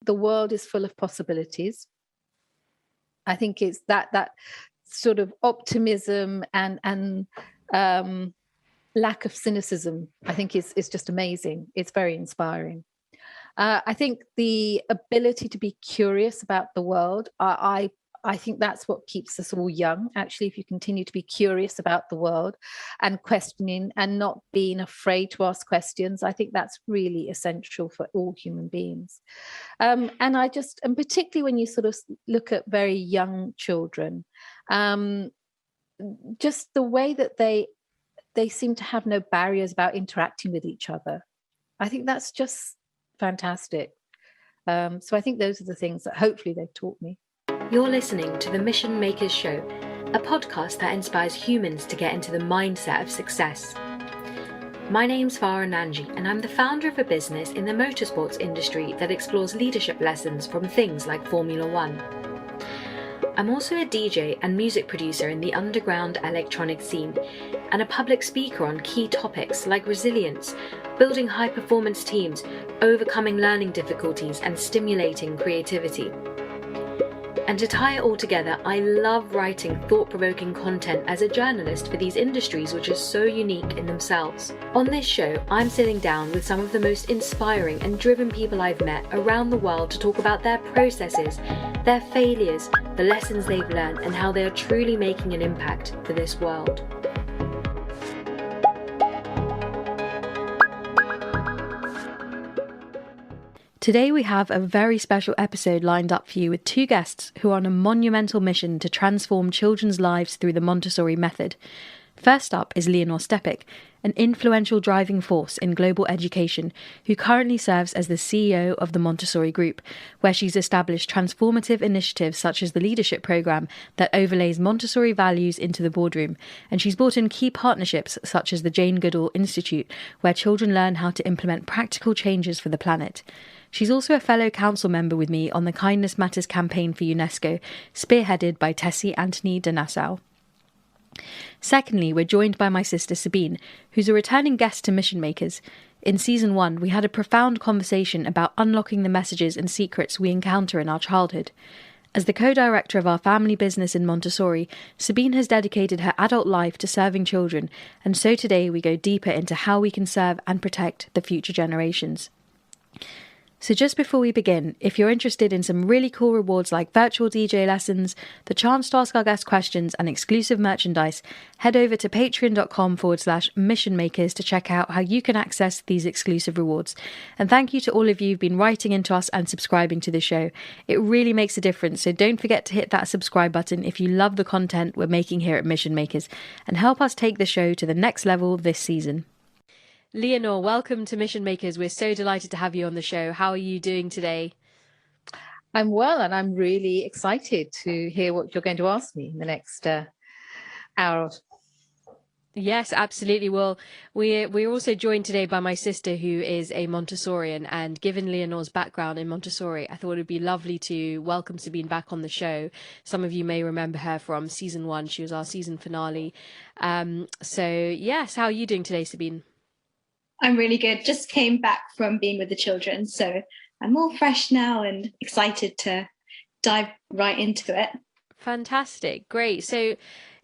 the world is full of possibilities. I think it's that sort of optimism and lack of cynicism, I think is just amazing. It's very inspiring. I think the ability to be curious about the world, I think that's what keeps us all young. Actually, if you continue to be curious about the world and questioning and not being afraid to ask questions, I think that's really essential for all human beings. And particularly when you sort of look at very young children, just the way that they seem to have no barriers about interacting with each other. I think that's just fantastic. So I think those are the things that hopefully they've taught me. You're listening to The Mission Makers Show, a podcast that inspires humans to get into the mindset of success. My name's Sabeen Nanji, and I'm the founder of a business in the motorsports industry that explores leadership lessons from things like Formula One. I'm also a DJ and music producer in the underground electronic scene, and a public speaker on key topics like resilience, building high-performance teams, overcoming learning difficulties, and stimulating creativity. And to tie it all together, I love writing thought-provoking content as a journalist for these industries which are so unique in themselves. On this show, I'm sitting down with some of the most inspiring and driven people I've met around the world to talk about their processes, their failures, the lessons they've learned, and how they are truly making an impact for this world. Today we have a very special episode lined up for you with two guests who are on a monumental mission to transform children's lives through the Montessori method. First up is Leonor Stjepic, an influential driving force in global education who currently serves as the CEO of the Montessori Group, where she's established transformative initiatives such as the leadership program that overlays Montessori values into the boardroom, and she's brought in key partnerships such as the Jane Goodall Institute, where children learn how to implement practical changes for the planet. She's also a fellow council member with me on the Kindness Matters campaign for UNESCO, spearheaded by Tessie Anthony de Nassau. Secondly, we're joined by my sister Sabeen, who's a returning guest to Mission Makers. In Season 1, we had a profound conversation about unlocking the messages and secrets we encounter in our childhood. As the co-director of our family business in Montessori, Sabeen has dedicated her adult life to serving children, and so today we go deeper into how we can serve and protect the future generations. So just before we begin, if you're interested in some really cool rewards like virtual DJ lessons, the chance to ask our guests questions and exclusive merchandise, head over to patreon.com/missionmakers to check out how you can access these exclusive rewards. And thank you to all of you who've been writing into us and subscribing to the show. It really makes a difference, so don't forget to hit that subscribe button if you love the content we're making here at Mission Makers, and help us take the show to the next level this season. Leonor, welcome to Mission Makers. We're so delighted to have you on the show. How are you doing today? I'm well, and I'm really excited to hear what you're going to ask me in the next hour. Yes, absolutely. Well, we're also joined today by my sister, who is a Montessorian, and given Leonor's background in Montessori, I thought it'd be lovely to welcome Sabeen back on the show. Some of you may remember her from Season 1. She was our season finale. So yes, how are you doing today, Sabeen? I'm really good. Just came back from being with the children, so I'm all fresh now and excited to dive right into it. Fantastic. Great. So,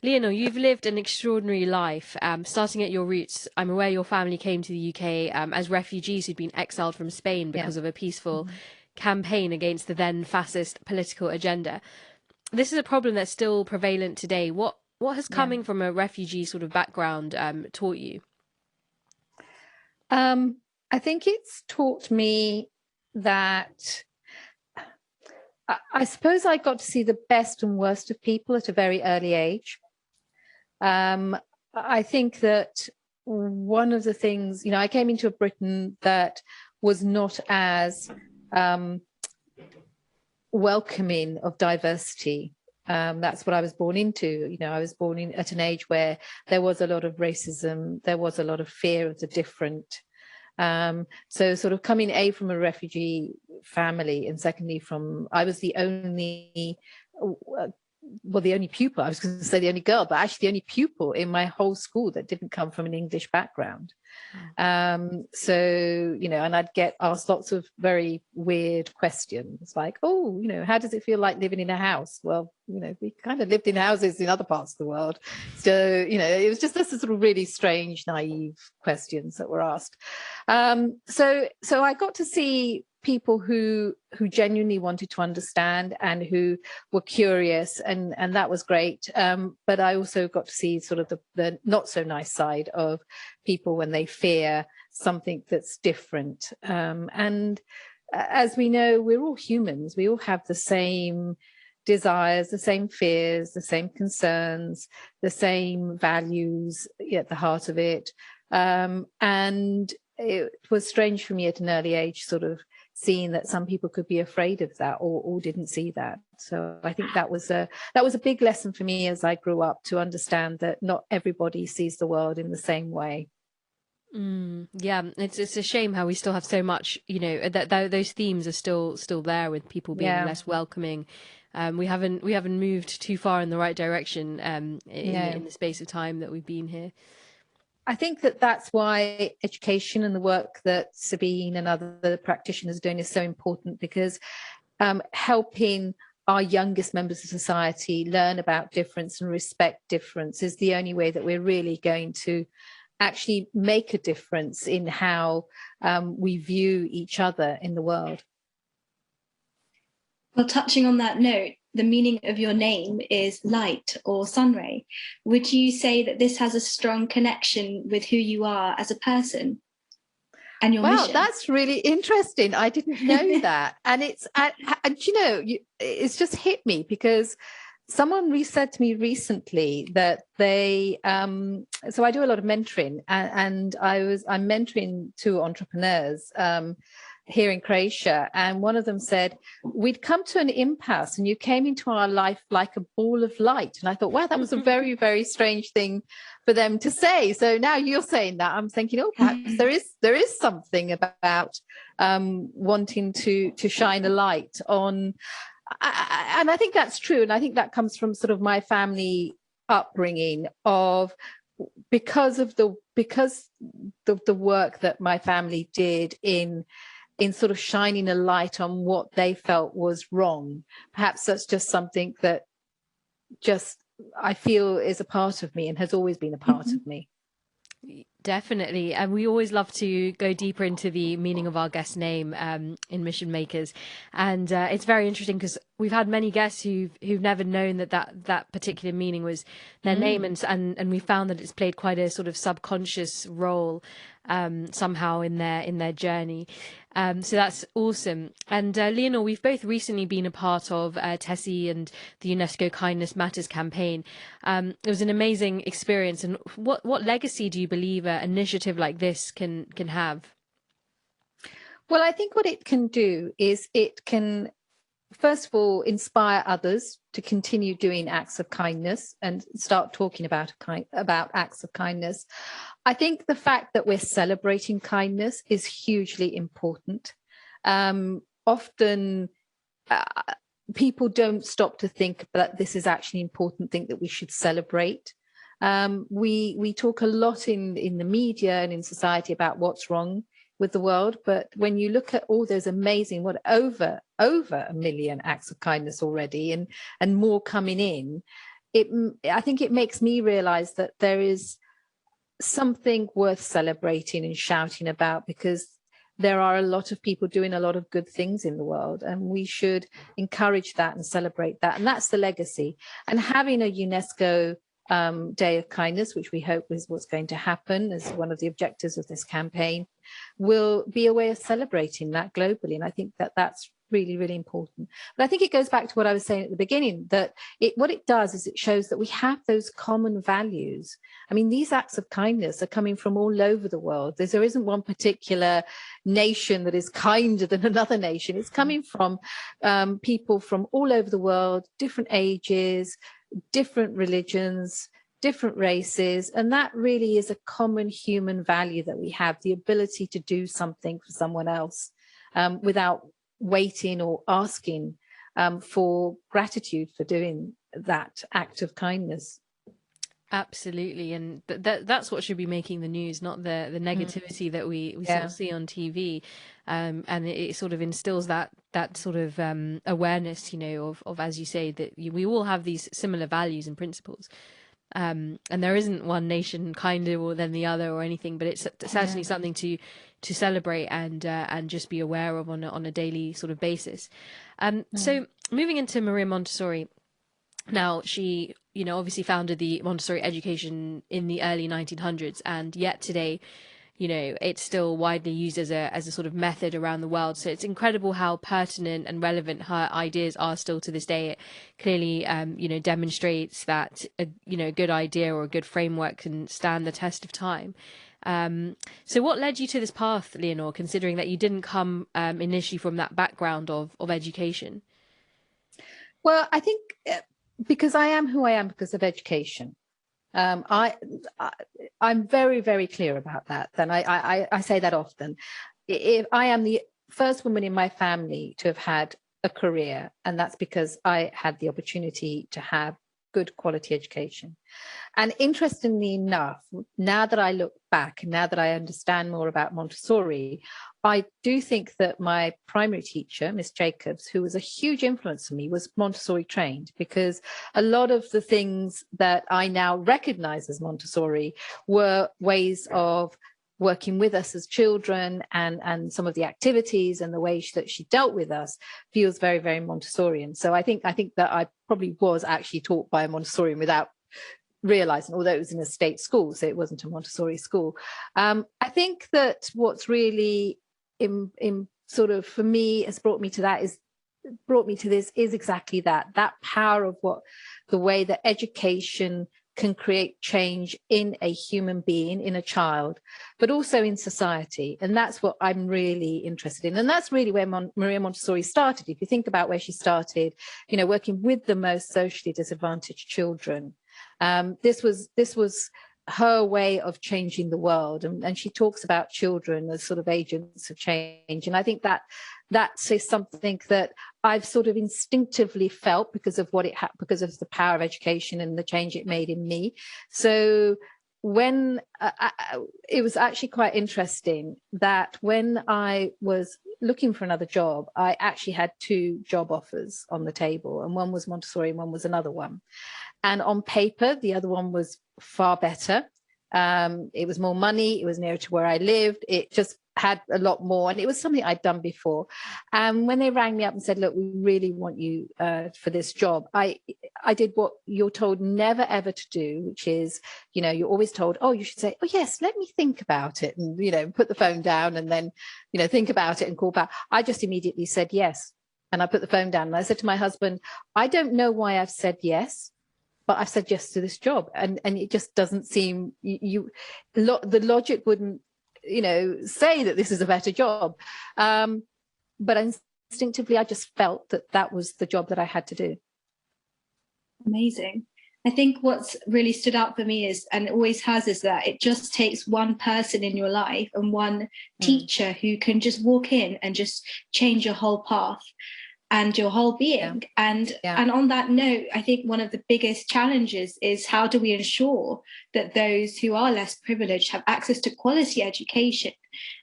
Leonor, you've lived an extraordinary life. Starting at your roots, I'm aware your family came to the UK as refugees who'd been exiled from Spain because of a peaceful campaign against the then fascist political agenda. This is a problem that's still prevalent today. What has coming from a refugee sort of background taught you? I think it's taught me that I suppose I got to see the best and worst of people at a very early age. I think that one of the things, I came into a Britain that was not as welcoming of diversity. That's what I was born into. I was born at an age where there was a lot of racism, there was a lot of fear of the different. So sort of coming from a refugee family, and secondly I was the only the only pupil, I was going to say the only girl, but actually the only pupil in my whole school that didn't come from an English background. So, and I'd get asked lots of very weird questions like, oh, how does it feel like living in a house? Well, we kind of lived in houses in other parts of the world. So, it was just this sort of really strange, naive questions that were asked. So I got to see people who genuinely wanted to understand and who were curious, and that was great. But I also got to see sort of the not so nice side of people when they fear something that's different. And as we know, we're all humans. We all have the same desires, the same fears, the same concerns, the same values at the heart of it. And it was strange for me at an early age, sort of seeing that some people could be afraid of that or didn't see that. So I think that was a big lesson for me as I grew up, to understand that not everybody sees the world in the same way. Yeah, it's a shame how we still have so much, that those themes are still there, with people being less welcoming. We haven't moved too far in the right direction in the space of time that we've been here. I think that's why education and the work that Sabeen and other practitioners are doing is so important, because helping our youngest members of society learn about difference and respect difference is the only way that we're really going to actually make a difference in how we view each other in the world. Well, touching on that note, the meaning of your name is light or sunray. Would you say that this has a strong connection with who you are as a person and your mission? Wow, that's really interesting. I didn't know that. And it's just hit me, because someone said to me recently that they, so I do a lot of mentoring, and I'm mentoring two entrepreneurs here in Croatia, and one of them said, we'd come to an impasse and you came into our life like a ball of light. And I thought, wow, that was a very, very strange thing for them to say. So now you're saying that, I'm thinking, oh, perhaps there is something about wanting to shine a light on. And I think that's true. And I think that comes from sort of my family upbringing of, because the work that my family did in sort of shining a light on what they felt was wrong. Perhaps that's just something that just I feel is a part of me and has always been a part of me. Definitely. And we always love to go deeper into the meaning of our guest name in Mission Makers. And it's very interesting, because we've had many guests who've never known that particular meaning was their name. And we found that it's played quite a sort of subconscious role somehow in their journey. So that's awesome. And Leonor, we've both recently been a part of Tessie and the UNESCO Kindness Matters campaign. It was an amazing experience. And what legacy do you believe an initiative like this can have? Well, I think what it can do is it can, first of all, inspire others to continue doing acts of kindness and start talking about acts of kindness. I think the fact that we're celebrating kindness is hugely important. Often people don't stop to think that this is actually an important thing that we should celebrate. We talk a lot in the media and in society about what's wrong with the world, but when you look at all those amazing, over 1 million acts of kindness already, and more coming in, I think it makes me realize that there is something worth celebrating and shouting about, because there are a lot of people doing a lot of good things in the world, and we should encourage that and celebrate that. And that's the legacy. And having a UNESCO Day of Kindness, which we hope is what's going to happen as one of the objectives of this campaign, will be a way of celebrating that globally. And I think that that's really, really important. But I think it goes back to what I was saying at the beginning, that what it does is it shows that we have those common values. I mean, these acts of kindness are coming from all over the world. There isn't one particular nation that is kinder than another nation. It's coming from people from all over the world, different ages, different religions, different races. And that really is a common human value that we have, the ability to do something for someone else without waiting or asking for gratitude for doing that act of kindness. Absolutely, and that's what should be making the news, not the negativity that we sort of see on TV, and it sort of instills that sort of awareness, of as you say, that we all have these similar values and principles, and there isn't one nation kinder than the other or anything, but it's certainly something to celebrate and just be aware of on a daily sort of basis. So moving into Maria Montessori. Now, she, obviously founded the Montessori education in the early 1900s, and yet today, it's still widely used as a sort of method around the world. So it's incredible how pertinent and relevant her ideas are still to this day. It clearly, demonstrates that a good idea or a good framework can stand the test of time. So what led you to this path, Leonor, considering that you didn't come initially from that background of education? Well, I think because I am who I am because of education. I'm very, very clear about that. And I say that often. If I am the first woman in my family to have had a career, and that's because I had the opportunity to have good quality education. And interestingly enough, now that I look back, and now that I understand more about Montessori, I do think that my primary teacher, Miss Jacobs, who was a huge influence on me, was Montessori trained, because a lot of the things that I now recognize as Montessori were ways of working with us as children, and some of the activities and the way that she dealt with us feels very, very Montessorian. So I think that I probably was actually taught by a Montessorian without realizing, although it was in a state school, so it wasn't a Montessori school. I think that what's really in sort of for me has brought me to this is exactly that power of what the way that education can create change in a human being, in a child, but also in society. And that's what I'm really interested in. And that's really where Maria Montessori started. If you think about where she started, working with the most socially disadvantaged children, this was her way of changing the world. And she talks about children as sort of agents of change. And I think that's something that I've sort of instinctively felt because of because of the power of education and the change it made in me. So when it was actually quite interesting that when I was looking for another job, I actually had 2 job offers on the table, and one was Montessori and one was another one. And on paper, the other one was far better. It was more money. It was nearer to where I lived. It just had a lot more. And it was something I'd done before. And when they rang me up and said, look, we really want you for this job, I did what you're told never, ever to do, which is, you're always told, oh, you should say, oh, yes, let me think about it. And, put the phone down and then, think about it and call back. I just immediately said yes. And I put the phone down and I said to my husband, I don't know why I've said yes, but I've said yes to this job. And it just doesn't seem, the logic wouldn't, say that this is a better job. But instinctively, I just felt that was the job that I had to do. Amazing. I think what's really stood out for me is, and it always has, is that it just takes one person in your life and one teacher who can just walk in and just change your whole path and your whole being. And on that note, I think one of the biggest challenges is, how do we ensure that those who are less privileged have access to quality education?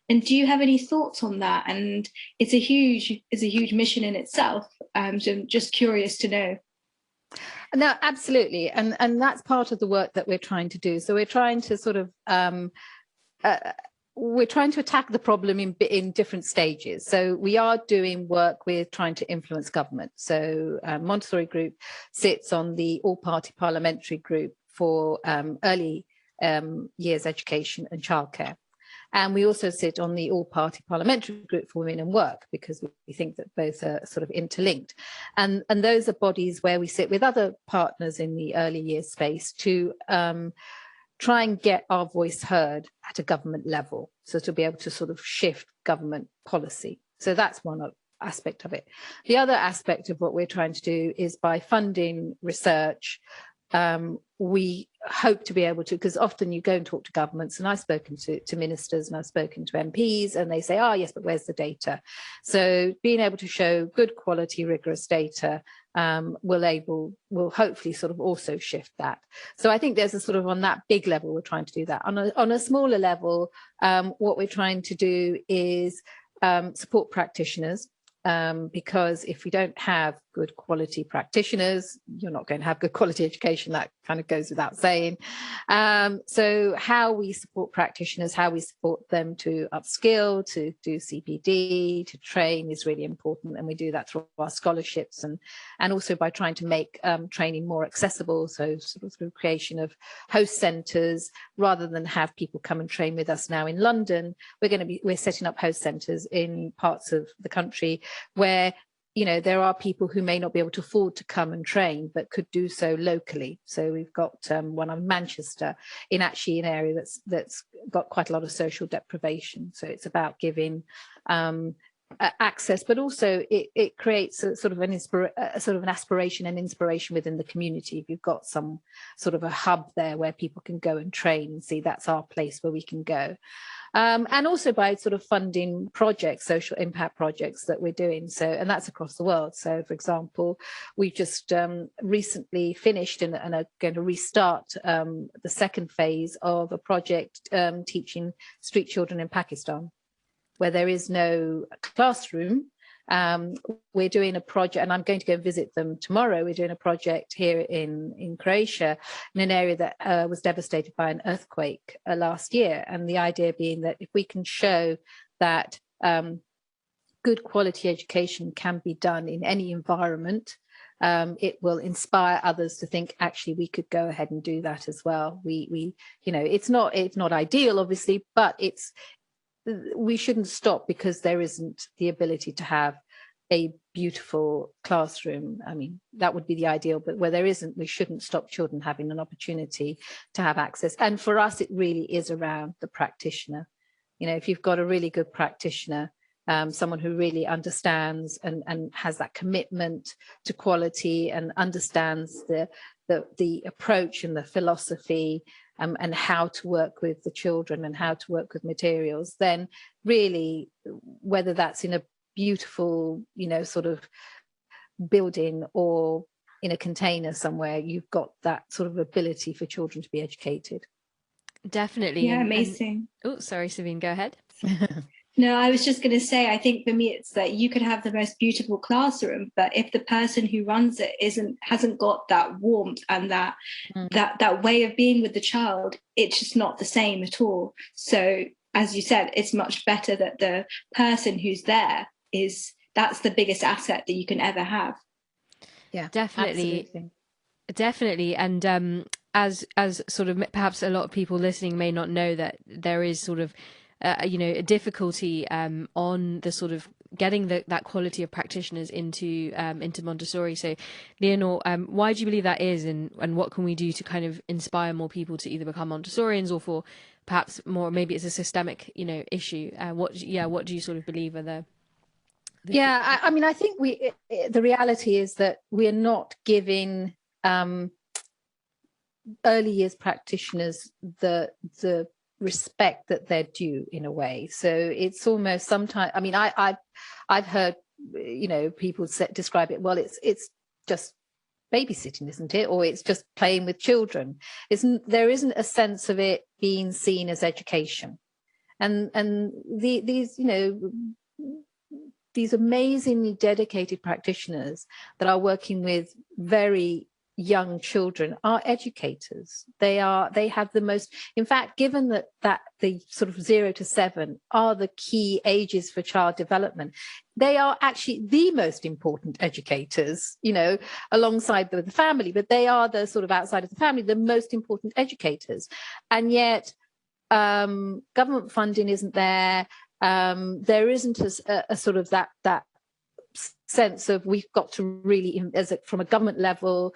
And do you have any thoughts on that? And it's a huge mission in itself. So I'm just curious to know. No, absolutely. And that's part of the work that we're trying to do. So we're trying to sort of we're trying to attack the problem in different stages. So we are doing work with trying to influence government. So Montessori Group sits on the all-party parliamentary group for early years education and childcare. And we also sit on the all-party parliamentary group for women and work, because we think that both are sort of interlinked. And those are bodies where we sit with other partners in the early years space to try and get our voice heard at a government level, so to be able to sort of shift government policy. So that's one aspect of it. The other aspect of what we're trying to do is by funding research, we hope to be able to, because often you go and talk to governments, and I've spoken to ministers and I've spoken to MPs, and they say, oh yes, but where's the data? So being able to show good quality, rigorous data will hopefully sort of also shift that. So I think there's a sort of, on that big level, we're trying to do that. On a smaller level, what we're trying to do is support practitioners, because if we don't have good quality practitioners, you're not going to have good quality education. That kind of goes without saying. So how we support practitioners, how we support them to upskill, to do CPD, to train is really important. And we do that through our scholarships and also by trying to make training more accessible. So sort of through creation of host centres, rather than have people come and train with us now in London, we're setting up host centres in parts of the country where, you know, there are people who may not be able to afford to come and train, but could do so locally. So we've got one in Manchester, in actually an area that's got quite a lot of social deprivation. So it's about giving access, but also it creates a sort of an aspiration and inspiration within the community. If you've got some sort of a hub there where people can go and train and see that's our place where we can go. And also by sort of funding projects, social impact projects that we're doing. So, and that's across the world. So, for example, we've just recently finished and are going to restart the second phase of a project teaching street children in Pakistan, where there is no classroom. We're doing a project, and I'm going to go visit them tomorrow. We're doing a project here in Croatia, in an area that was devastated by an earthquake last year. And the idea being that if we can show that good quality education can be done in any environment, it will inspire others to think, actually, we could go ahead and do that as well. We you know, it's not ideal, obviously, but we shouldn't stop because there isn't the ability to have a beautiful classroom. I mean, that would be the ideal, but where there isn't, we shouldn't stop children having an opportunity to have access. And for us, it really is around the practitioner. You know, if you've got a really good practitioner, someone who really understands and has that commitment to quality and understands the approach and the philosophy, and how to work with the children and how to work with materials, then really, whether that's in a beautiful, you know, sort of building or in a container somewhere, you've got that sort of ability for children to be educated. Definitely. Yeah, amazing. Oh, sorry, Sabeen, go ahead. No, I was just going to say, I think for me, it's that you could have the most beautiful classroom, but if the person who runs it hasn't got that warmth and that way of being with the child, it's just not the same at all. So, as you said, it's much better that the person who's there that's the biggest asset that you can ever have. Yeah, definitely. And as sort of perhaps a lot of people listening may not know, that there is sort of a difficulty on the sort of getting that quality of practitioners into Montessori. So, Leonor, why do you believe that is, and what can we do to kind of inspire more people to either become Montessorians, or for perhaps more, maybe it's a systemic, issue? What do you sort of believe are the I mean, I think the reality is that we're not giving early years practitioners the respect that they're due, in a way. So it's almost sometimes, I mean, I've heard, people describe it, well, it's just babysitting, isn't it? Or it's just playing with children. There isn't a sense of it being seen as education. And these amazingly dedicated practitioners that are working with very young children are educators. They have the most, in fact, given that the sort of 0 to 7 are the key ages for child development, they are actually the most important educators, alongside the family, but they are the sort of outside of the family, the most important educators. And yet government funding isn't there. There isn't a sort of that sense of, we've got to really, from a government level,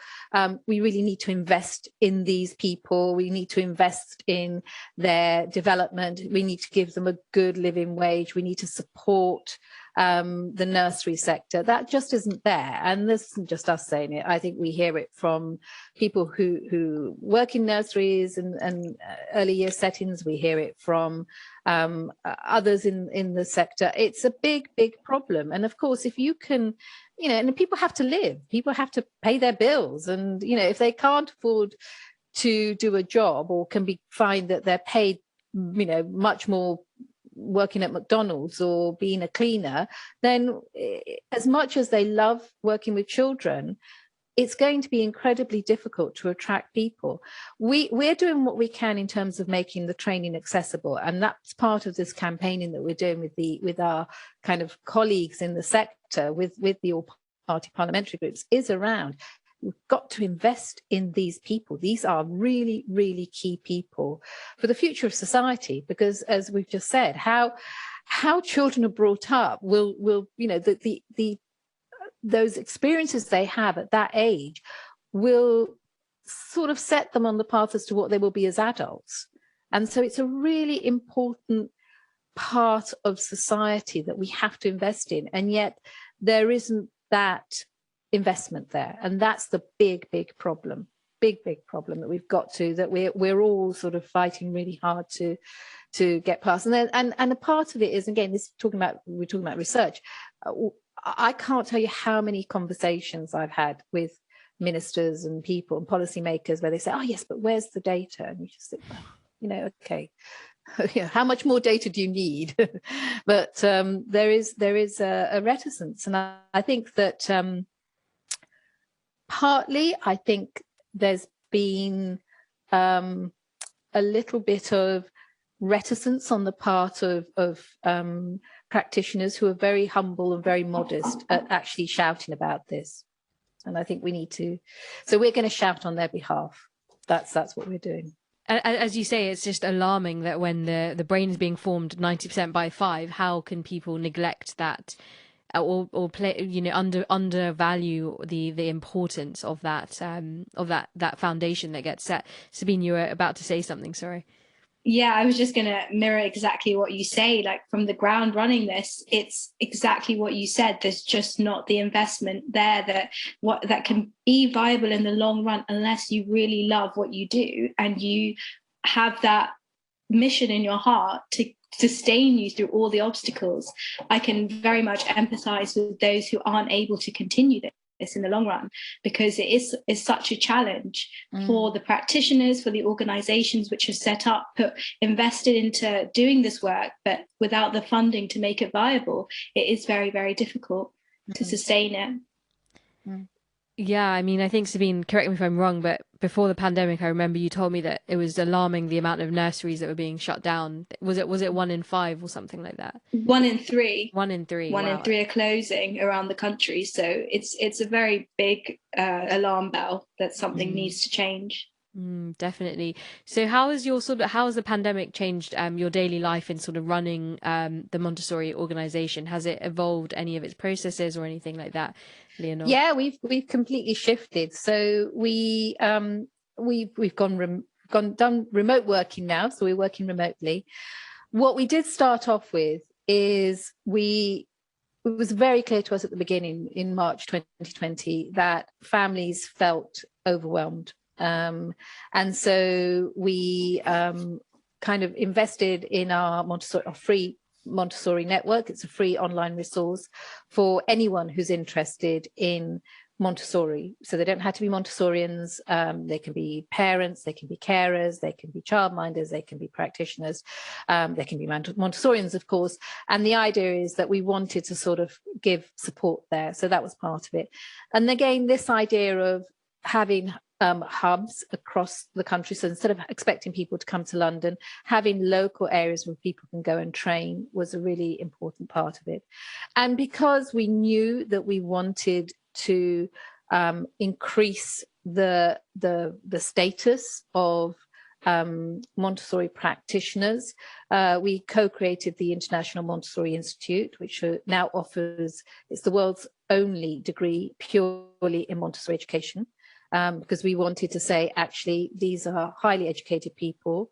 we really need to invest in these people. We need to invest in their development. We need to give them a good living wage. We need to support the nursery sector. That just isn't there. And this isn't just us saying it. I think we hear it from people who work in nurseries and early year settings. We hear it from others in the sector. It's a big problem. And of course, if you can, and people have to live, people have to pay their bills, and if they can't afford to do a job, or can find that they're paid much more working at McDonald's or being a cleaner, then as much as they love working with children, it's going to be incredibly difficult to attract people. We're doing what we can in terms of making the training accessible, and that's part of this campaigning that we're doing with our kind of colleagues in the sector, with the all-party parliamentary groups, is around, we've got to invest in these people. These are really, really key people for the future of society, because as we've just said, how children are brought up will those experiences they have at that age will sort of set them on the path as to what they will be as adults. And so it's a really important part of society that we have to invest in, and yet there isn't that investment there. And that's the big problem that we've got that we're all sort of fighting really hard to get past. And a part of it is, again, we're talking about research. I can't tell you how many conversations I've had with ministers and people and policymakers where they say, oh yes, but where's the data? And you just think, well, okay, how much more data do you need? But there is a reticence. And I think that partly, I think there's been a little bit of reticence on the part of practitioners who are very humble and very modest at actually shouting about this. And I think we need to, so we're going to shout on their behalf. That's what we're doing. As you say, it's just alarming that when the brain is being formed 90% by 5, how can people neglect that or play, undervalue the importance of that foundation that gets set. Sabeen, you were about to say something, sorry. Yeah, I was just going to mirror exactly what you say. Like, from the ground running this, it's exactly what you said. There's just not the investment there that can be viable in the long run unless you really love what you do and you have that mission in your heart to sustain you through all the obstacles. I can very much empathize with those who aren't able to continue this in the long run, because it is such a challenge for the practitioners, for the organizations which are set up, invested into doing this work, but without the funding to make it viable, it is very, very difficult to sustain it. Yeah, I mean, I think, Sabeen, correct me if I'm wrong, but before the pandemic, I remember you told me that it was alarming the amount of nurseries that were being shut down. Was it 1 in 5 or something like that? 1 in 3. 1 in 3. One wow. in 3 are closing around the country. So it's a very big alarm bell that something needs to change. Definitely. So how has the pandemic changed your daily life in sort of running the Montessori organization? Has it evolved any of its processes or anything like that, Leonor? Yeah, we've completely shifted. So we've done remote working now. So we're working remotely. What we did start off with is it was very clear to us at the beginning in March 2020 that families felt overwhelmed. And so we kind of invested in our free Montessori network. It's a free online resource for anyone who's interested in Montessori. So they don't have to be Montessorians. They can be parents, they can be carers, they can be childminders, they can be practitioners, they can be Montessorians, of course. And the idea is that we wanted to sort of give support there. So that was part of it. And again, this idea of having hubs across the country. So instead of expecting people to come to London, having local areas where people can go and train was a really important part of it. And because we knew that we wanted to increase the status of Montessori practitioners, we co-created the International Montessori Institute, which now offers, it's the world's only degree purely in Montessori education. Because we wanted to say, actually, these are highly educated people,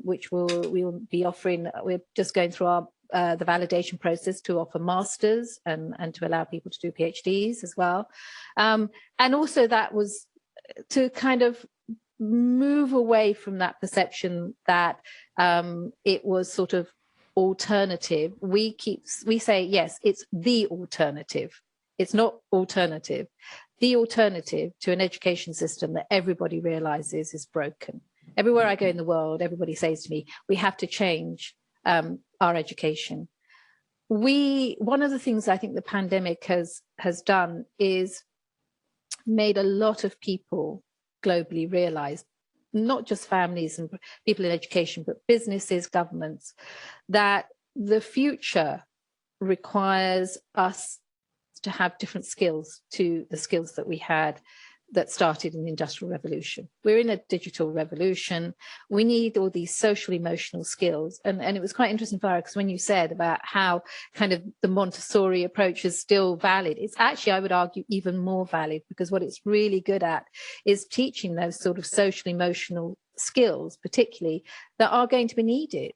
which we will be offering. We're just going through our the validation process to offer masters and to allow people to do PhDs as well. And also that was to kind of move away from that perception that it was sort of alternative. We say, yes, it's the alternative. It's not alternative. The alternative to an education system that everybody realizes is broken. Everywhere I go in the world, everybody says to me, we have to change our education. One of the things I think the pandemic has done is made a lot of people globally realize, not just families and people in education, but businesses, governments, that the future requires us to have different skills to the skills that we had that started in the Industrial Revolution. We're in a digital revolution. We need all these social emotional skills. And it was quite interesting, Farah, because when you said about how kind of the Montessori approach is still valid, it's actually, I would argue, even more valid, because what it's really good at is teaching those sort of social emotional skills, particularly, that are going to be needed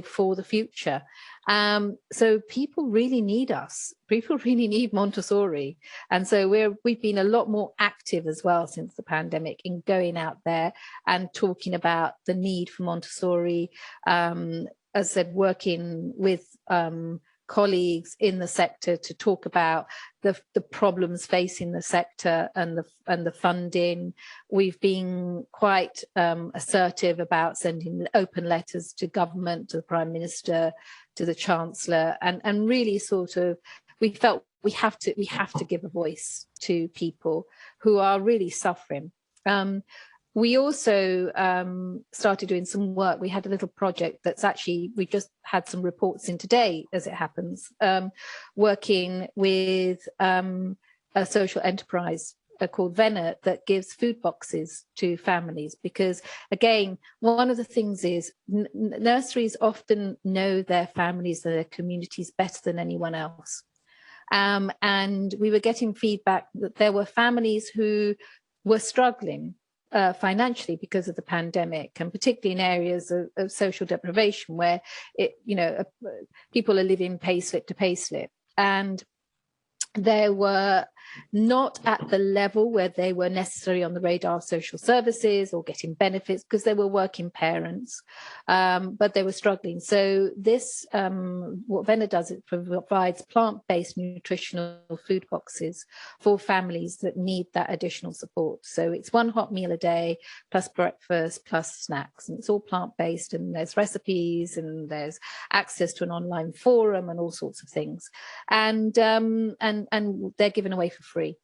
for the future. So people really need us. People really need Montessori. And so we've been a lot more active as well since the pandemic in going out there and talking about the need for Montessori. As I said, working with colleagues in the sector to talk about the problems facing the sector and the funding. We've been quite assertive about sending open letters to government, to the Prime Minister, to the Chancellor, and really sort of we felt we have to give a voice to people who are really suffering. We also started doing some work. We had a little project that's actually, we just had some reports in today, as it happens, working with a social enterprise called Venna that gives food boxes to families. Because again, one of the things is nurseries often know their families and their communities better than anyone else. And we were getting feedback that there were families who were struggling financially because of the pandemic, and particularly in areas of social deprivation where people are living payslip to payslip, and they were not at the level where they were necessarily on the radar of social services or getting benefits because they were working parents, but they were struggling. So this, what Venna does, it provides plant-based nutritional food boxes for families that need that additional support. So it's one hot meal a day, plus breakfast, plus snacks, and it's all plant-based, and there's recipes, and there's access to an online forum and all sorts of things. And they're given away for free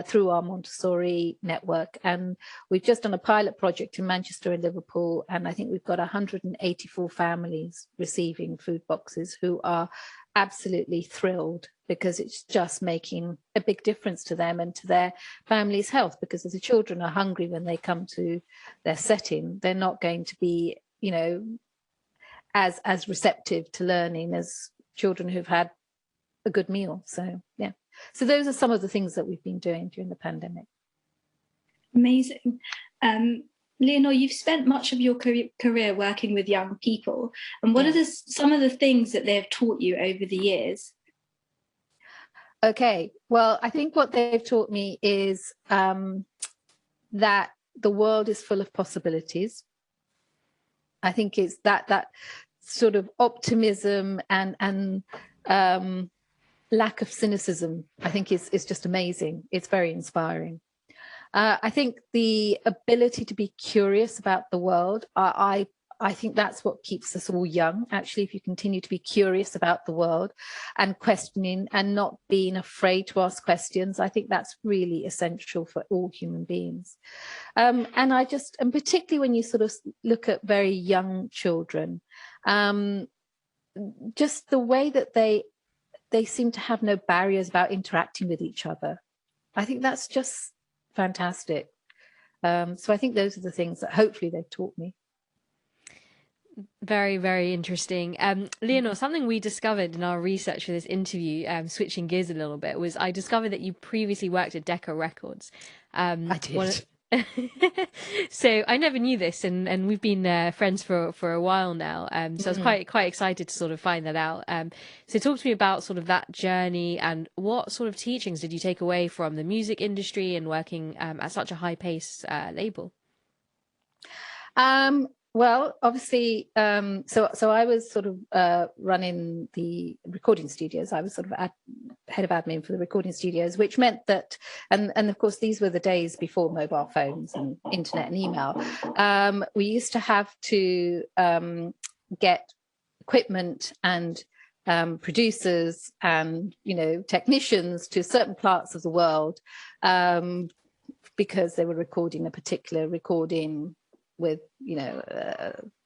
through our Montessori network. And we've just done a pilot project in Manchester and Liverpool, and I think we've got 184 families receiving food boxes who are absolutely thrilled, because it's just making a big difference to them and to their family's health. Because if the children are hungry when they come to their setting, they're not going to be, as receptive to learning as children who've had a good meal. So yeah, so those are some of the things that we've been doing during the pandemic. Amazing. Leonor, you've spent much of your career working with young people, and what are some of the things that they've taught you over the years? Okay, well, I think what they've taught me is that the world is full of possibilities. I think it's that sort of optimism and lack of cynicism, I think is just amazing. It's very inspiring. I think the ability to be curious about the world, I think that's what keeps us all young. Actually, if you continue to be curious about the world and questioning and not being afraid to ask questions, I think that's really essential for all human beings. And particularly when you sort of look at very young children, just the way that they seem to have no barriers about interacting with each other. I think that's just fantastic. So I think those are the things that hopefully they've taught me. Very, very interesting. Leonor, something we discovered in our research for this interview, switching gears a little bit, was I discovered that you previously worked at Decca Records. I did. So I never knew this, and we've been friends for a while now. So I was quite excited to sort of find that out. So talk to me about sort of that journey, and what sort of teachings did you take away from the music industry and working at such a high pace label? Well, obviously, so I was sort of running the recording studios. I was sort of head of admin for the recording studios, which meant that, and of course, these were the days before mobile phones and internet and email. We used to have to get equipment and producers and technicians to certain parts of the world because they were recording a particular recording with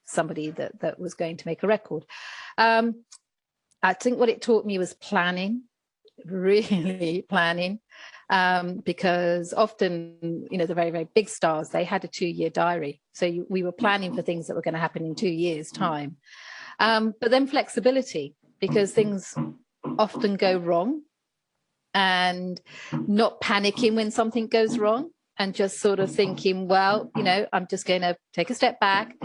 somebody that was going to make a record. I think what it taught me was planning, really planning, because often the very, very big stars, they had a 2-year diary, so we were planning for things that were going to happen in 2 years' time. But then flexibility, because things often go wrong, and not panicking when something goes wrong, and just sort of thinking, well, I'm just going to take a step back.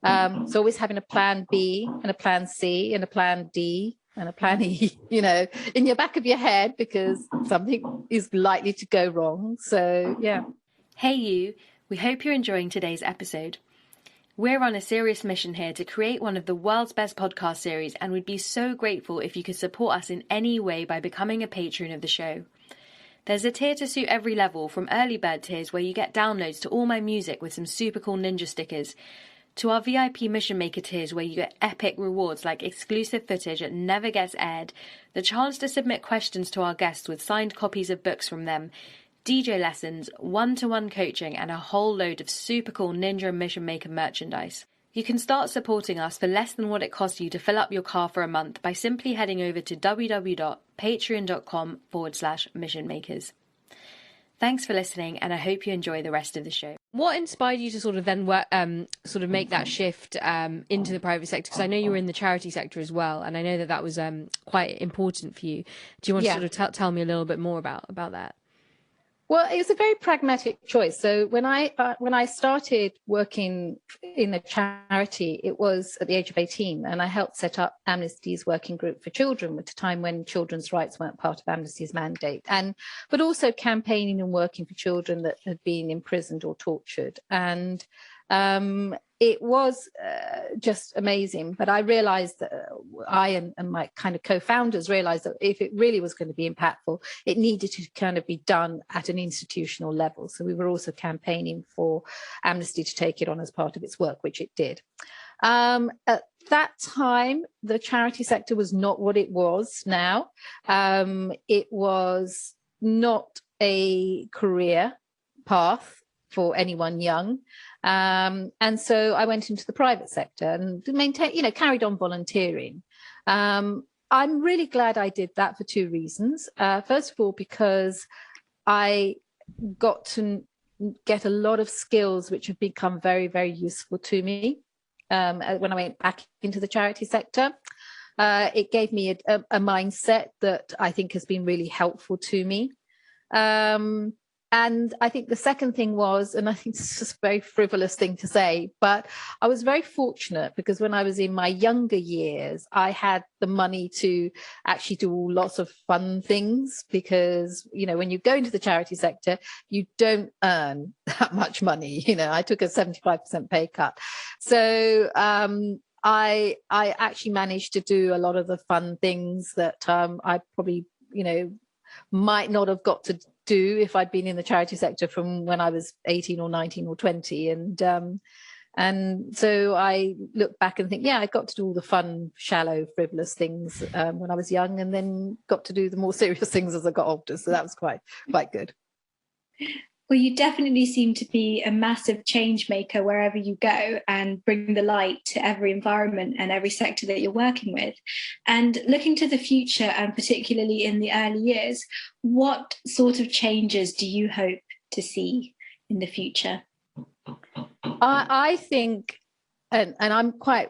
So always having a plan B and a plan C and a plan D and a plan E, in your back of your head, because something is likely to go wrong. So, yeah. Hey, you. We hope you're enjoying today's episode. We're on a serious mission here to create one of the world's best podcast series, and we'd be so grateful if you could support us in any way by becoming a patron of the show. There's a tier to suit every level, from early bird tiers where you get downloads to all my music with some super cool ninja stickers, to our VIP Mission Maker tiers where you get epic rewards like exclusive footage that never gets aired, the chance to submit questions to our guests with signed copies of books from them, DJ lessons, one-to-one coaching, and a whole load of super cool Ninja and Mission Maker merchandise. You can start supporting us for less than what it costs you to fill up your car for a month by simply heading over to www.patreon.com/missionmakers. Thanks for listening, and I hope you enjoy the rest of the show. What inspired you to sort of then work, sort of make that shift into the private sector? Because I know you were in the charity sector as well, and I know that was quite important for you. Do you want to sort of tell me a little bit more about that? Well, it was a very pragmatic choice. So when I started working in a charity, it was at the age of 18, and I helped set up Amnesty's working group for children at a time when children's rights weren't part of Amnesty's mandate, but also campaigning and working for children that had been imprisoned or tortured. And it was just amazing. But I realized that I and my kind of co-founders realized that if it really was going to be impactful, it needed to kind of be done at an institutional level. So we were also campaigning for Amnesty to take it on as part of its work, which it did. At that time, the charity sector was not what it was now. It was not a career path for anyone young. And so I went into the private sector and carried on volunteering. I'm really glad I did that for 2 reasons. First of all, because I got to get a lot of skills which have become very, very useful to me when I went back into the charity sector. It gave me a mindset that I think has been really helpful to me. And I think the second thing was, and I think it's just a very frivolous thing to say, but I was very fortunate because when I was in my younger years, I had the money to actually do lots of fun things because, when you go into the charity sector, you don't earn that much money. I took a 75% pay cut. So I actually managed to do a lot of the fun things that I probably, might not have got to do if I'd been in the charity sector from when I was 18 or 19 or 20. And so I look back and think, I got to do all the fun, shallow, frivolous things when I was young, and then got to do the more serious things as I got older. So that was quite good. Well, you definitely seem to be a massive change maker wherever you go and bring the light to every environment and every sector that you're working with. And looking to the future, and particularly in the early years, what sort of changes do you hope to see in the future? I think, and I'm quite,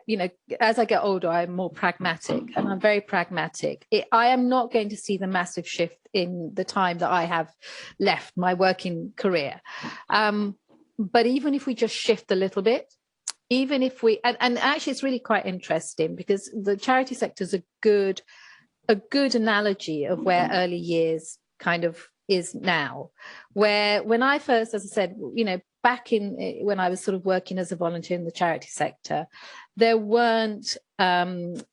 as I get older, I'm more pragmatic, and I'm very pragmatic. I am not going to see the massive shift in the time that I have left my working career. but even if we just shift a little bit, even if we, and actually it's really quite interesting, because the charity sector is a good analogy of where early years kind of is now, where when I first, as I said, back in when I was sort of working as a volunteer in the charity sector, there weren't, it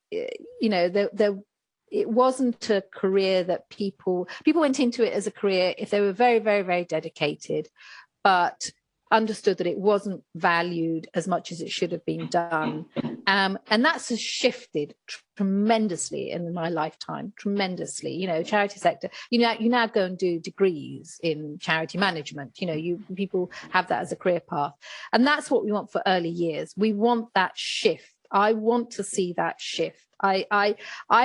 wasn't a career that people went into it as a career if they were very, very, very dedicated, but understood that it wasn't valued as much as it should have been done. And that's shifted tremendously in my lifetime, tremendously. Charity sector, you now go and do degrees in charity management. People have that as a career path. And that's what we want for early years. We want that shift. I want to see that shift. I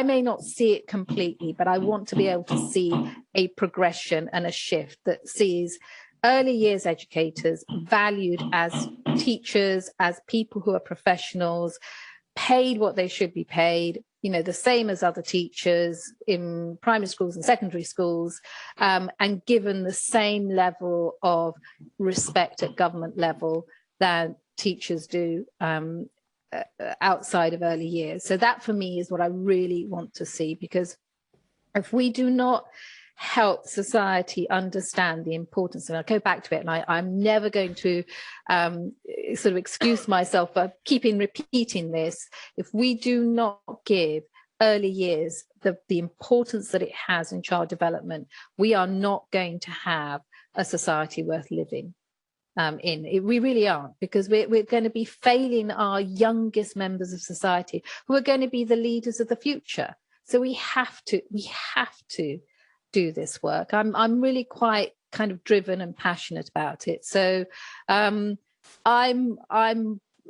may not see it completely, but I want to be able to see a progression and a shift that sees early years educators valued as teachers, as people who are professionals, paid what they should be paid, the same as other teachers in primary schools and secondary schools, and given the same level of respect at government level that teachers do outside of early years. So that for me is what I really want to see, because if we do not help society understand the importance, and I'll go back to it, and I'm never going to sort of excuse myself for keeping repeating this, if we do not give early years the importance that it has in child development, we are not going to have a society worth living in. We really aren't, because we're going to be failing our youngest members of society, who are going to be the leaders of the future. So we have to do this work. I'm really quite kind of driven and passionate about it. So I'm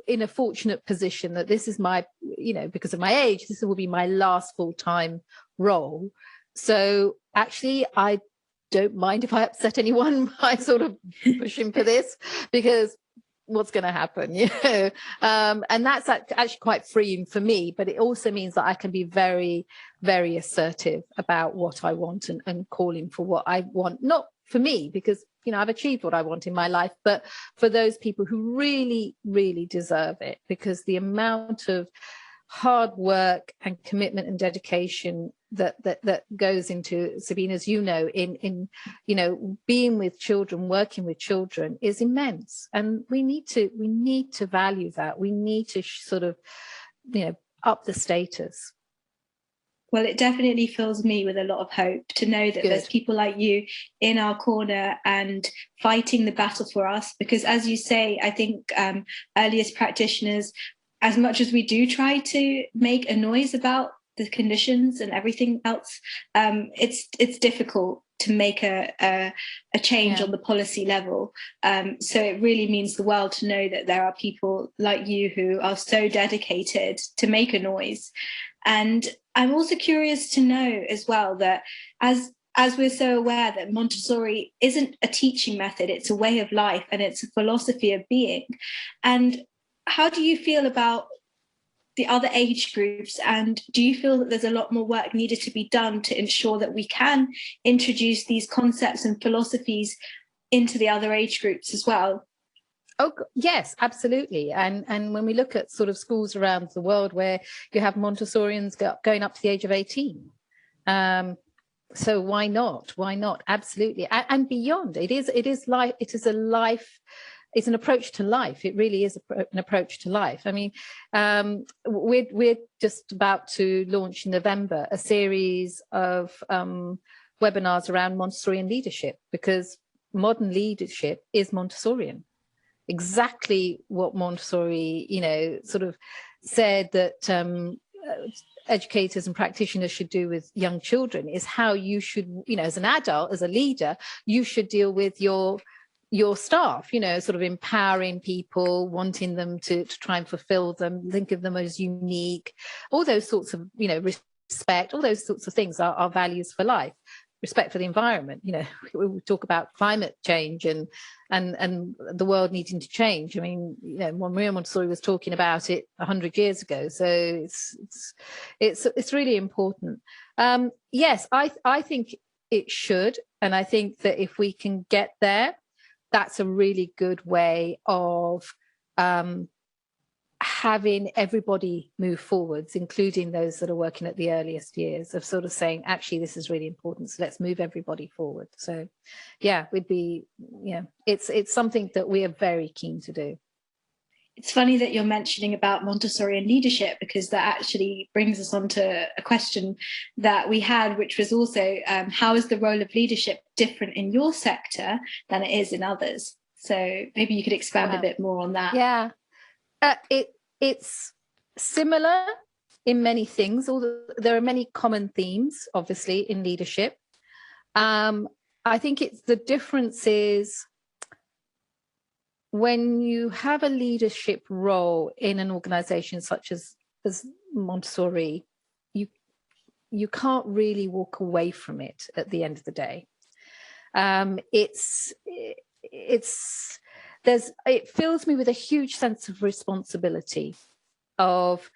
in a fortunate position that this is my, because of my age, this will be my last full-time role. So actually, I don't mind if I upset anyone by sort of pushing for this, because what's going to happen, and that's actually quite freeing for me. But it also means that I can be very, very assertive about what I want and calling for what I want, not for me, because I've achieved what I want in my life, but for those people who really, really deserve it, because the amount of hard work and commitment and dedication that goes into, Sabeen, as in being with children, working with children, is immense, and we need to value that. We need to sort of up the status. Well, it definitely fills me with a lot of hope to know that there's people like you in our corner and fighting the battle for us, because as you say, I think earliest practitioners, as much as we do try to make a noise about the conditions and everything else, it's difficult to make a change on the policy level. So it really means the world to know that there are people like you who are so dedicated to make a noise. And I'm also curious to know as well that as we're so aware that Montessori isn't a teaching method, it's a way of life and it's a philosophy of being. And how do you feel about the other age groups, and do you feel that there's a lot more work needed to be done to ensure that we can introduce these concepts and philosophies into the other age groups as well? Oh, yes, absolutely. And when we look at sort of schools around the world where you have Montessorians going up to the age of 18, so why not? Why not? Absolutely. And beyond, it is life. It is a life. It's an approach to life. It really is an approach to life. I mean, we're just about to launch in November a series of webinars around Montessorian leadership, because modern leadership is Montessorian. Exactly what Montessori, sort of said that educators and practitioners should do with young children is how you should, as an adult, as a leader, you should deal with your staff, sort of empowering people, wanting them to try and fulfill them, think of them as unique, all those sorts of, respect, all those sorts of things are values for life. Respect for the environment, we talk about climate change and the world needing to change. I mean, Maria Montessori was talking about it 100 years ago, so it's really important. Yes, I think it should, and I think that if we can get there, that's a really good way of having everybody move forwards, including those that are working at the earliest years, of sort of saying, actually, this is really important, so let's move everybody forward. So yeah, it's something that we are very keen to do. It's funny that you're mentioning about Montessorian leadership, because that actually brings us on to a question that we had, which was also, how is the role of leadership different in your sector than it is in others? So maybe you could expand a bit more on that. Yeah, it's similar in many things, although there are many common themes, obviously, in leadership. I think the difference is when you have a leadership role in an organization such as Montessori, you can't really walk away from it at the end of the day. It fills me with a huge sense of responsibility of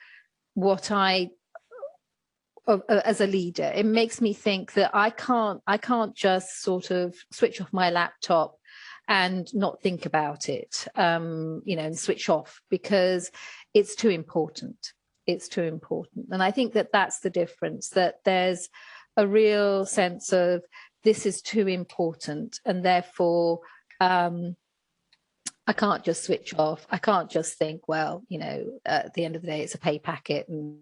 what as a leader. It makes me think that I can't just sort of switch off my laptop and not think about it, and switch off, because it's too important. It's too important. And I think that that's the difference, that there's a real sense of this is too important, and therefore I can't just switch off. I can't just think, well, at the end of the day, it's a pay packet and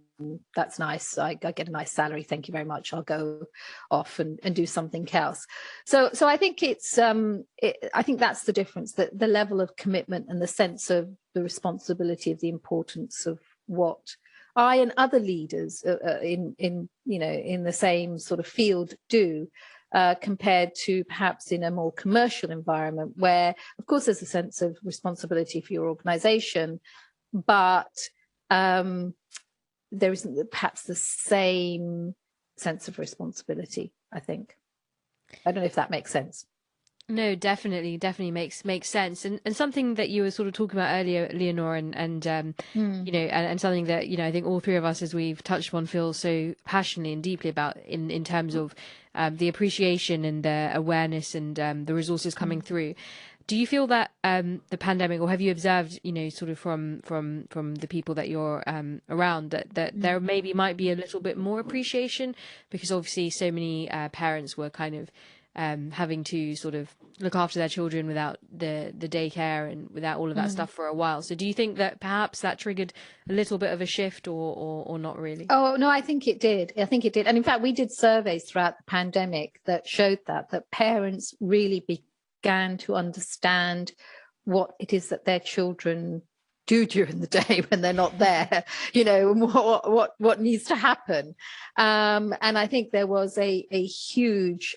that's nice. I get a nice salary. Thank you very much. I'll go off and do something else. So I think I think that's the difference, that the level of commitment and the sense of the responsibility of the importance of what I and other leaders in the same sort of field do. Compared to perhaps in a more commercial environment, where, of course, there's a sense of responsibility for your organization, but there isn't perhaps the same sense of responsibility, I think. I don't know if that makes sense. No, definitely makes sense, and something that you were sort of talking about earlier, Leonor, and and something that I think all three of us, as we've touched upon, feel so passionately and deeply about in terms of the appreciation and the awareness and the resources coming through. Do you feel that the pandemic, or have you observed, sort of from the people that you're around, that there maybe might be a little bit more appreciation, because obviously so many parents were kind of having to sort of look after their children without the daycare and without all of that stuff for a while. So do you think that perhaps that triggered a little bit of a shift, or not really? Oh, no, I think it did. And in fact, we did surveys throughout the pandemic that showed that parents really began to understand what it is that their children do during the day when they're not there, what needs to happen. And I think there was a huge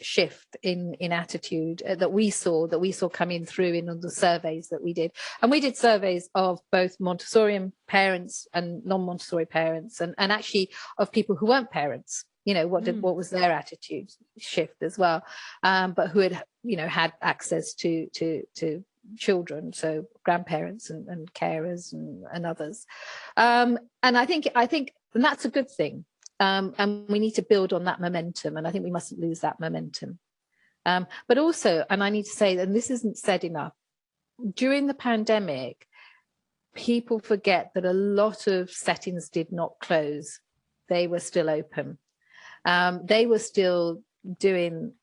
shift in attitude that we saw coming through in the surveys that we did. And we did surveys of both Montessorian parents and non-Montessori parents, and actually of people who weren't parents. What was their attitude shift as well, but who had had access to children, so grandparents and carers and others, and I think that's a good thing, and we need to build on that momentum, and I think we mustn't lose that momentum, but also, and I need to say, and this isn't said enough, during the pandemic, people forget that a lot of settings did not close. They were still open. They were still doing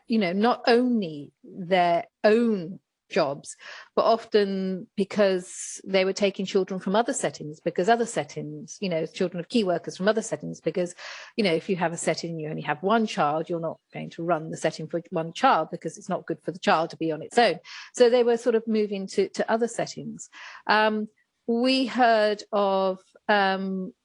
not only their own jobs, but often because they were taking children from other settings, because other settings, children of key workers from other settings, because, if you have a setting, you only have one child, you're not going to run the setting for one child because it's not good for the child to be on its own. So they were sort of moving to other settings. We heard of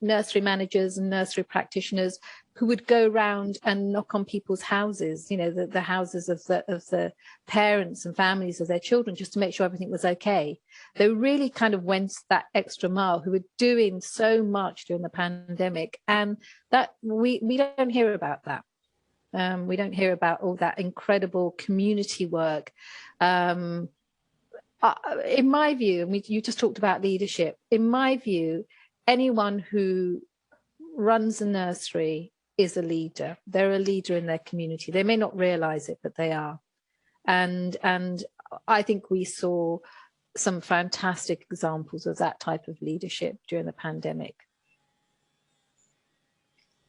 nursery managers and nursery practitioners who would go around and knock on people's houses, the houses of the parents and families of their children, just to make sure everything was okay. They really kind of went that extra mile, who were doing so much during the pandemic, and that we don't hear about that. We don't hear about all that incredible community work. In my view, and you just talked about leadership, in my view, anyone who runs a nursery is a leader. They're a leader in their community. They may not realize it, but they are. And I think we saw some fantastic examples of that type of leadership during the pandemic.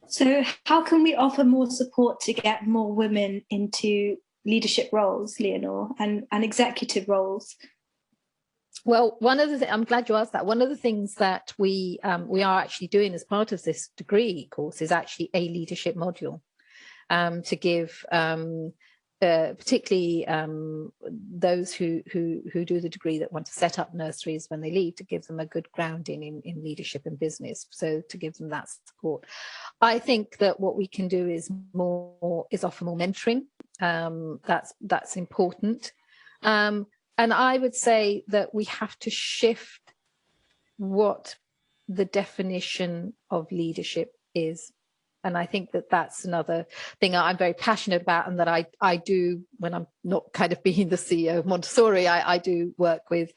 So how can we offer more support to get more women into leadership roles, Leonor, and executive roles? Well, one of the I'm glad you asked that. One of the things that we are actually doing as part of this degree course is actually a leadership module to give particularly those who do the degree that want to set up nurseries when they leave, to give them a good grounding in leadership and business, so to give them that support. I think that what we can do is offer more mentoring. That's important, and I would say that we have to shift what the definition of leadership is. And I think that that's another thing I'm very passionate about, and that I do when I'm not kind of being the CEO of Montessori. I do work with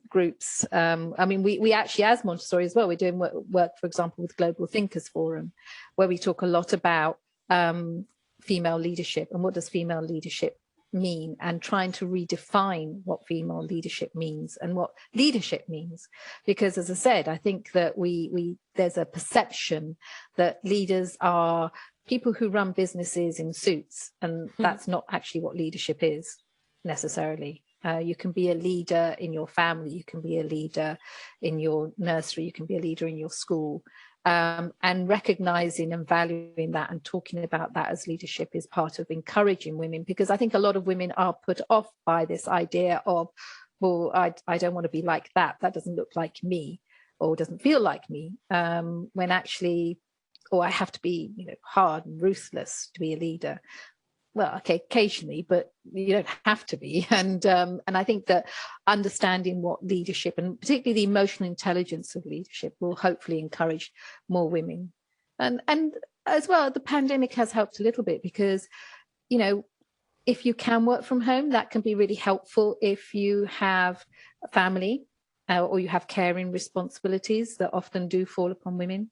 groups. I mean, we actually, as Montessori as well, we're doing work, for example, with Global Thinkers Forum, where we talk a lot about female leadership and what does female leadership mean, and trying to redefine what female leadership means and what leadership means. Because, as I said, I think that there's a perception that leaders are people who run businesses in suits, and that's not actually what leadership is necessarily. You can be a leader in your family, you can be a leader in your nursery, you can be a leader in your school. And recognizing and valuing that and talking about that as leadership is part of encouraging women, because I think a lot of women are put off by this idea of, well, I don't want to be like that doesn't look like me, or doesn't feel like me, when actually, or I have to be, hard and ruthless to be a leader. Well, okay, occasionally, but you don't have to be. And I think that understanding what leadership, and particularly the emotional intelligence of leadership, will hopefully encourage more women. And as well, the pandemic has helped a little bit, because, if you can work from home, that can be really helpful if you have a family or you have caring responsibilities that often do fall upon women.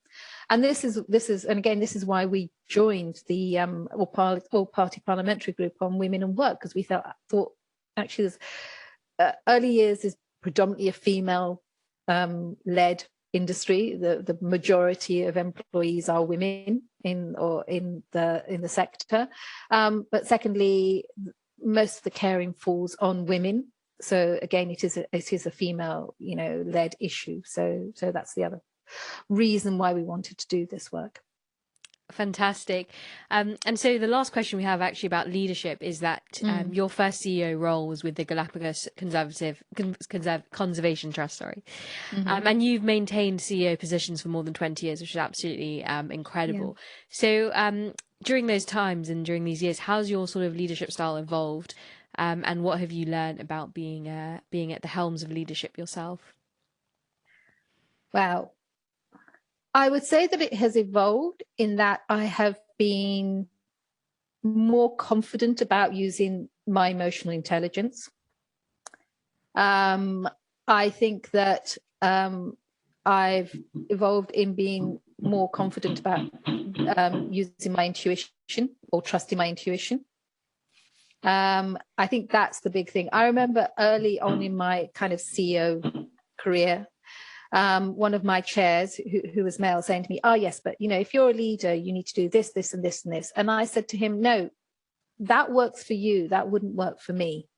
And this is, and again, this is why we joined the all-party parliamentary group on women and work, because we thought actually early years is predominantly a female led industry. The majority of employees are women in the sector. But secondly, most of the caring falls on women. So again, it is a female, led issue. So that's the other reason why we wanted to do this work. Fantastic. And so the last question we have actually about leadership is that your first CEO role was with the Galapagos Conservation Trust, sorry. Mm-hmm. And you've maintained CEO positions for more than 20 years, which is absolutely incredible. Yeah. So during those times and during these years, how's your sort of leadership style evolved? And what have you learned about being at the helms of leadership yourself? Wow. I would say that it has evolved in that I have been more confident about using my emotional intelligence. I think that I've evolved in being more confident about using my intuition, or trusting my intuition. I think that's the big thing. I remember early on in my kind of CEO career, one of my chairs who was male saying to me, oh yes, but if you're a leader, you need to do this, this and this and this. And I said to him, no, that works for you, that wouldn't work for me.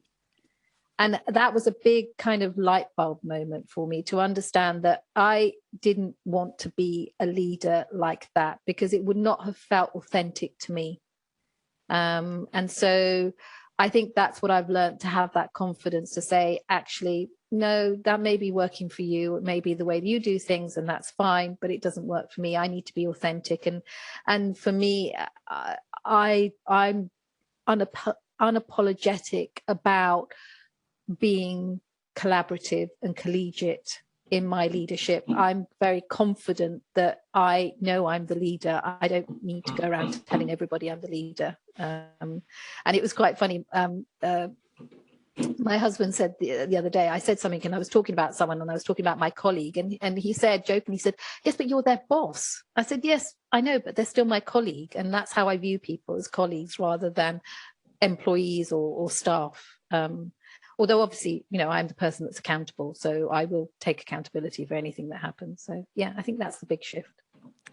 And that was a big kind of light bulb moment for me, to understand that I didn't want to be a leader like that, because it would not have felt authentic to me. And so I think that's what I've learned, to have that confidence to say, actually, no, that may be working for you. It may be the way you do things, and that's fine, but it doesn't work for me. I need to be authentic. And for me, I'm unapologetic about being collaborative and collegiate in my leadership. I'm very confident that I know I'm the leader. I don't need to go around telling everybody I'm the leader. And it was quite funny. My husband said the other day, I said something and I was talking about someone, and I was talking about my colleague, and he said, jokingly, he said, yes, but you're their boss. I said, yes, I know, but they're still my colleague. And that's how I view people, as colleagues rather than employees or staff. Although obviously, I'm the person that's accountable, so I will take accountability for anything that happens. So yeah, I think that's the big shift.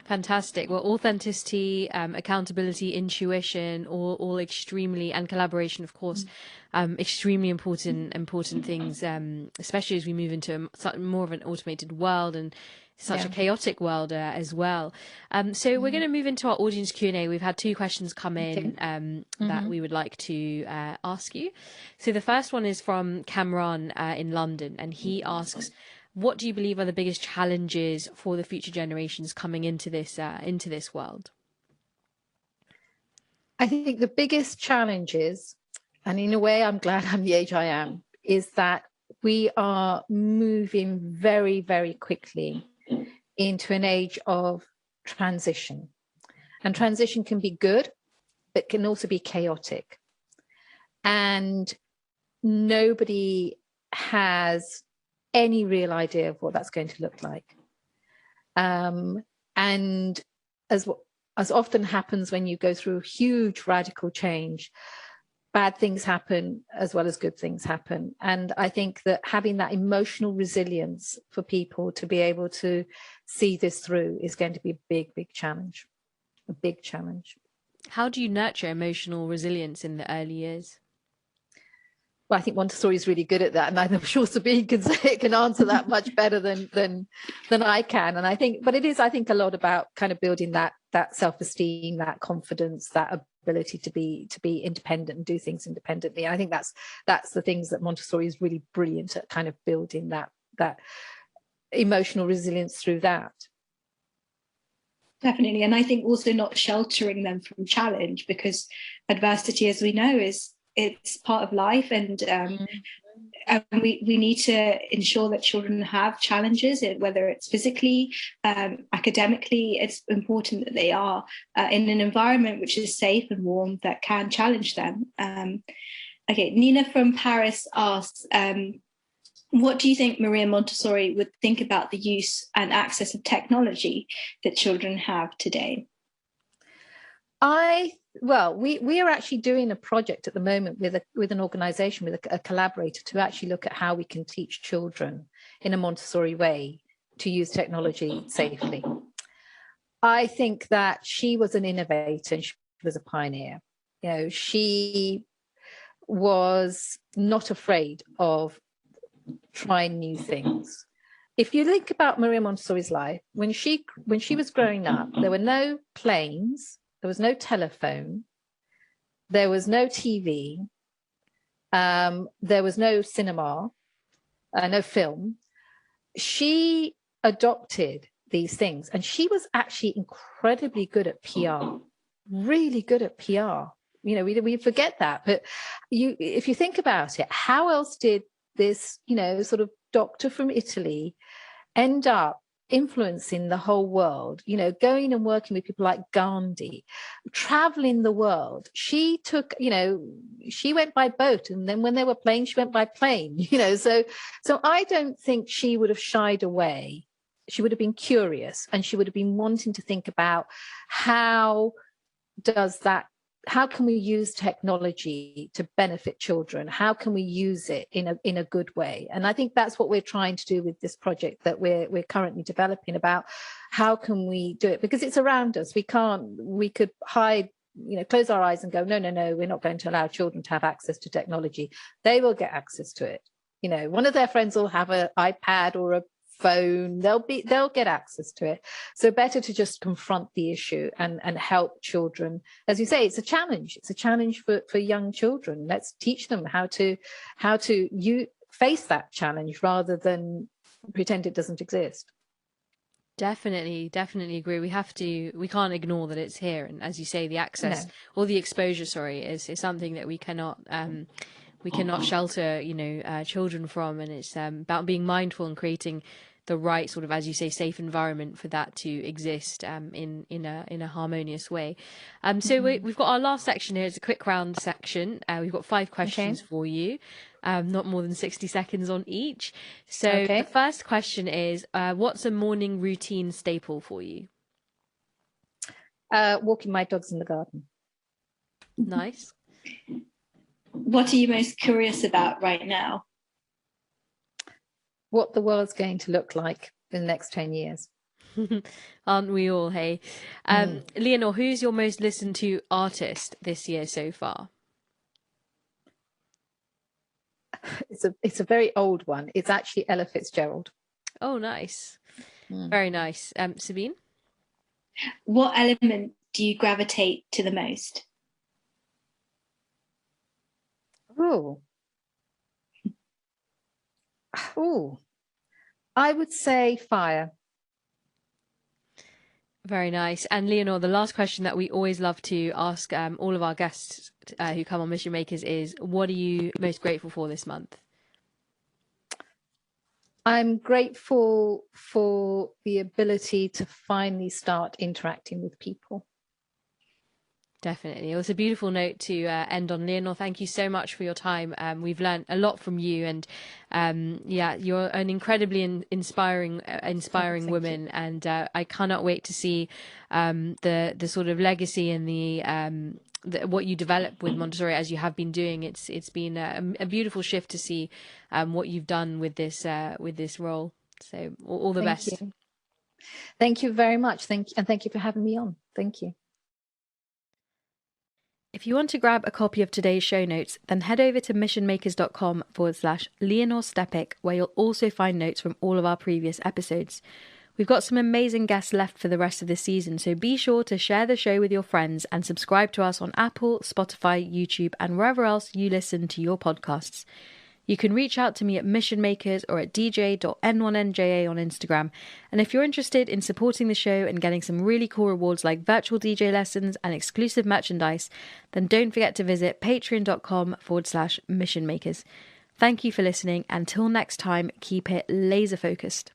Fantastic. Well, authenticity, accountability, intuition, all extremely, and collaboration, of course, extremely important things, especially as we move into more of an automated world and such a chaotic world as well. So we're going to move into our audience Q&A. We've had 2 questions come in that we would like to ask you. So the first one is from Cameron in London, and he asks, what do you believe are the biggest challenges for the future generations coming into this world? I think the biggest challenges, and in a way I'm glad I'm the age I am, is that we are moving very, very quickly into an age of transition. And transition can be good, but can also be chaotic. And nobody has any real idea of what that's going to look like. And as often happens when you go through huge radical change, bad things happen as well as good things happen. And I think that having that emotional resilience for people to be able to see this through is going to be a big, big challenge. A big challenge. How do you nurture emotional resilience in the early years? Well, I think Montessori is really good at that, and I'm sure Sabeen can answer that much better than I can. And I think, but it is, I think, a lot about kind of building that self-esteem, that confidence, that ability to be independent and do things independently. I think that's the things that Montessori is really brilliant at, kind of building that emotional resilience through that. Definitely, and I think also not sheltering them from challenge, because adversity, as we know, it's part of life, and we need to ensure that children have challenges, whether it's physically, academically. It's important that they are in an environment which is safe and warm that can challenge them. Okay, Nina from Paris asks, what do you think Maria Montessori would think about the use and access of technology that children have today? We are actually doing a project at the moment with an organisation, with a collaborator, to actually look at how we can teach children in a Montessori way to use technology safely. I think that she was an innovator and she was a pioneer. She was not afraid of trying new things. If you think about Maria Montessori's life, when she was growing up, there were no planes. There was no telephone, there was no TV, there was no cinema, no film. She adopted these things, and she was actually incredibly good at PR, really good at PR. We forget that, but if you think about it, how else did this, sort of doctor from Italy end up influencing the whole world, going and working with people like Gandhi, traveling the world? She took, she went by boat, and then when they were playing, she went by plane, so I don't think she would have shied away. She would have been curious, and she would have been wanting to think about how can we use technology to benefit children? How can we use it in a good way? And I think that's what we're trying to do with this project that we're currently developing, about how can we do it, because it's around us. We could hide, close our eyes and go, no, we're not going to allow children to have access to technology. They will get access to it. One of their friends will have an iPad or a phone. They'll get access to it. So better to just confront the issue and help children. As you say, it's a challenge. It's a challenge for young children. Let's teach them how to face that challenge rather than pretend it doesn't exist. Definitely agree. We can't ignore that it's here. And as you say, the access or the exposure, is something that we cannot shelter, children from. And it's about being mindful and creating the right sort of, as you say, safe environment for that to exist in a harmonious way. So we've got our last section here. It's a quick round section. We've got 5 questions for you, not more than 60 seconds on each. So the first question is, what's a morning routine staple for you? Walking my dogs in the garden. Nice. what are you most curious about right now? What the world's going to look like in the next 10 years. Aren't we all, hey? Leonor, who's your most listened to artist this year so far? It's a very old one. It's actually Ella Fitzgerald. Oh, nice. Very nice. Sabeen? What element do you gravitate to the most? Oh, I would say fire. Very nice. And Leonor, the last question that we always love to ask all of our guests who come on Mission Makers is, what are you most grateful for this month? I'm grateful for the ability to finally start interacting with people. Definitely. It was a beautiful note to end on. Leonor, thank you so much for your time. We've learned a lot from you, and you're an incredibly inspiring woman, and I cannot wait to see the sort of legacy and what you develop with Montessori as you have been doing. It's been a beautiful shift to see what you've done with this role. So all the best. You. Thank you very much. Thank you for having me on. Thank you. If you want to grab a copy of today's show notes, then head over to missionmakers.com/Leonor Stjepic, where you'll also find notes from all of our previous episodes. We've got some amazing guests left for the rest of the season, so be sure to share the show with your friends and subscribe to us on Apple, Spotify, YouTube, and wherever else you listen to your podcasts. You can reach out to me at Mission Makers or at dj.n1nja on Instagram. And if you're interested in supporting the show and getting some really cool rewards like virtual DJ lessons and exclusive merchandise, then don't forget to visit patreon.com/Mission Makers. Thank you for listening. Until next time, keep it laser focused.